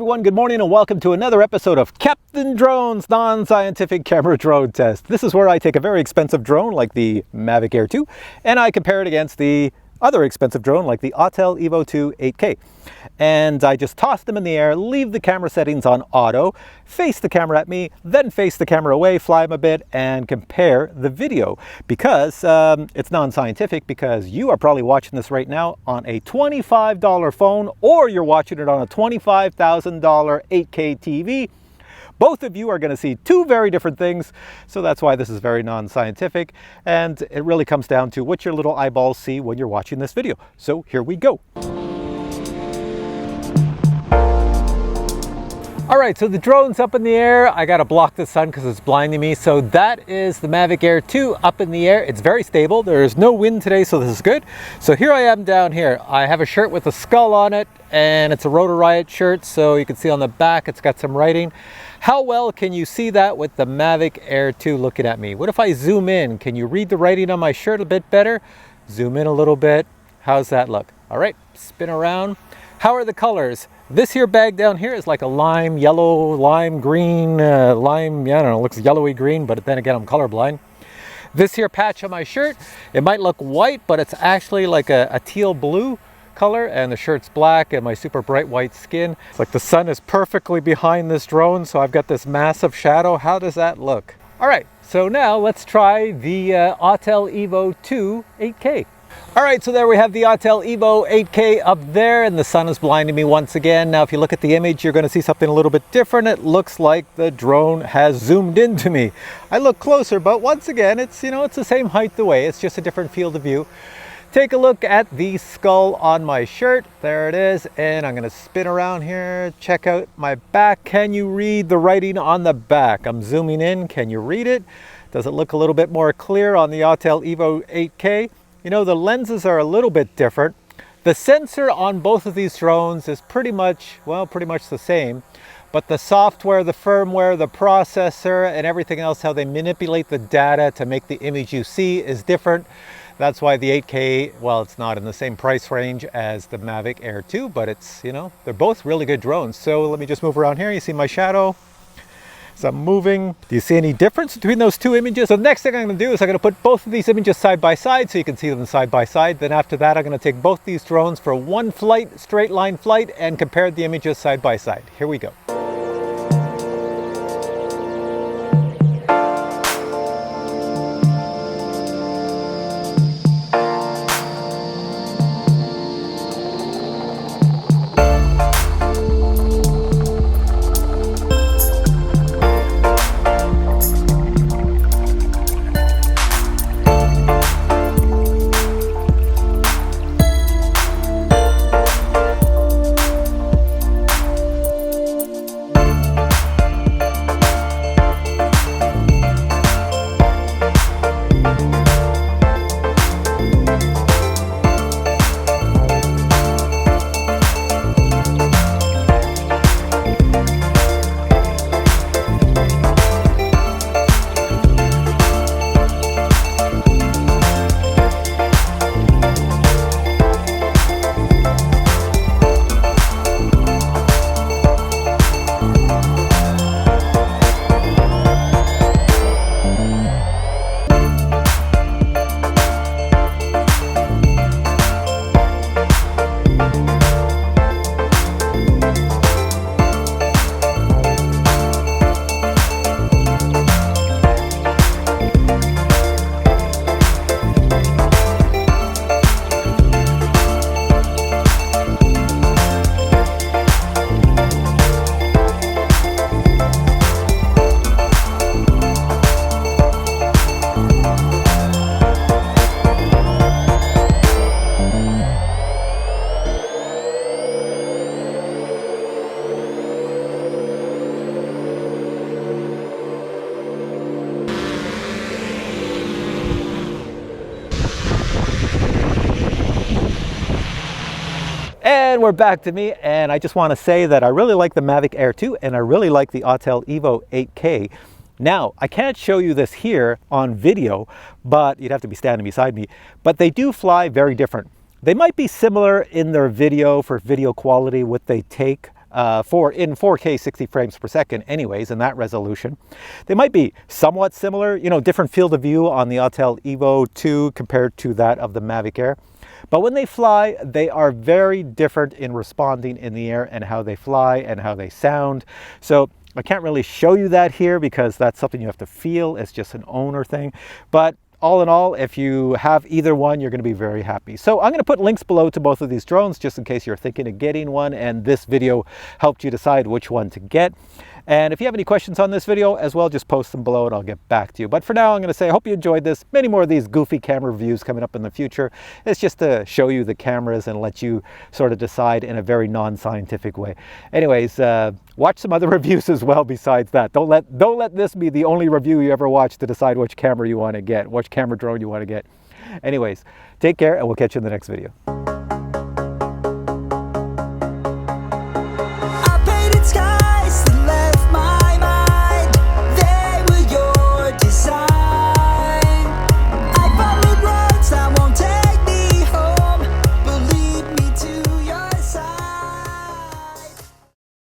everyone, good morning and welcome to another episode of Captain Drone's non-scientific camera drone test. This is where I take a very expensive drone like the Mavic Air 2 and I compare it against the other expensive drone like the Autel EVO 2 8K. And I just toss them in the air, leave the camera settings on auto, face the camera at me, then face the camera away, fly them a bit, and compare the video. Because it's non-scientific, because you are probably watching this right now on a $25 phone, or you're watching it on a $25,000 8K TV. Both of you are going to see two very different things, so that's why this is very non-scientific, and it really comes down to what your little eyeballs see when you're watching this video. So here we go. All right, so the drone's up in the air. I got to block the sun because it's blinding me. So that is the Mavic Air 2 up in the air. It's very stable. There's no wind today, so this is good. So here I am down here. I have a shirt with a skull on it, and it's a Rotor Riot shirt. So you can see on the back, it's got some writing. How well can you see that with the Mavic Air 2 looking at me? What if I zoom in? Can you read the writing on my shirt a bit better? Zoom in a little bit. How's that look? All right, spin around. How are the colors? This here bag down here is like a lime yellow, lime green, lime, I don't know, looks yellowy green, but then again, I'm colorblind. This here patch on my shirt, it might look white, but it's actually like a teal blue color, and the shirt's black and my super bright white skin. It's like the sun is perfectly behind this drone, so I've got this massive shadow. How does that look? All right, so now let's try the Autel EVO 2 8K. All right, so there we have the Autel EVO 8K up there, and the sun is blinding me once again. Now, if you look at the image, you're going to see something a little bit different. It looks like the drone has zoomed into me. I look closer, but once again, it's, you know, it's the same height away. It's just a different field of view. Take a look at the skull on my shirt. There it is, and I'm going to spin around here. Check out my back. Can you read the writing on the back? I'm zooming in. Can you read it? Does it look a little bit more clear on the Autel EVO 8K? You know, the lenses are a little bit different. The sensor on both of these drones is pretty much the same, but the software, the firmware, the processor, and everything else, how they manipulate the data to make the image you see is different. That's why the 8K, well, it's not in the same price range as the Mavic Air 2, but it's, you know, they're both really good drones. So let me just move around here. You see my shadow? So I'm moving. Do you see any difference between those two images? So the next thing I'm going to do is I'm going to put both of these images side by side so you can see them side by side. Then after that, I'm going to take both these drones for one flight, straight line flight, and compare the images side by side. Here we go. And we're back to me, and I just want to say that I really like the Mavic Air 2 and I really like the Autel EVO 8K. Now, I can't show you this here on video, but you'd have to be standing beside me, but they do fly very different. They might be similar in their video, for video quality, what they take in 4K 60 frames per second anyways, in that resolution. They might be somewhat similar, you know, different field of view on the Autel EVO 2 compared to that of the Mavic Air. But when they fly, they are very different in responding in the air and how they fly and how they sound. So I can't really show you that here because that's something you have to feel. It's just an owner thing. But all in all, if you have either one, you're going to be very happy. So I'm going to put links below to both of these drones just in case you're thinking of getting one and this video helped you decide which one to get. And if you have any questions on this video as well, just post them below and I'll get back to you. But for now, I'm going to say I hope you enjoyed this. Many more of these goofy camera reviews coming up in the future. It's just to show you the cameras and let you sort of decide in a very non-scientific way. Anyways, watch some other reviews as well besides that. Don't let this be the only review you ever watch to decide which camera you want to get, which camera drone you want to get. Anyways, take care and we'll catch you in the next video.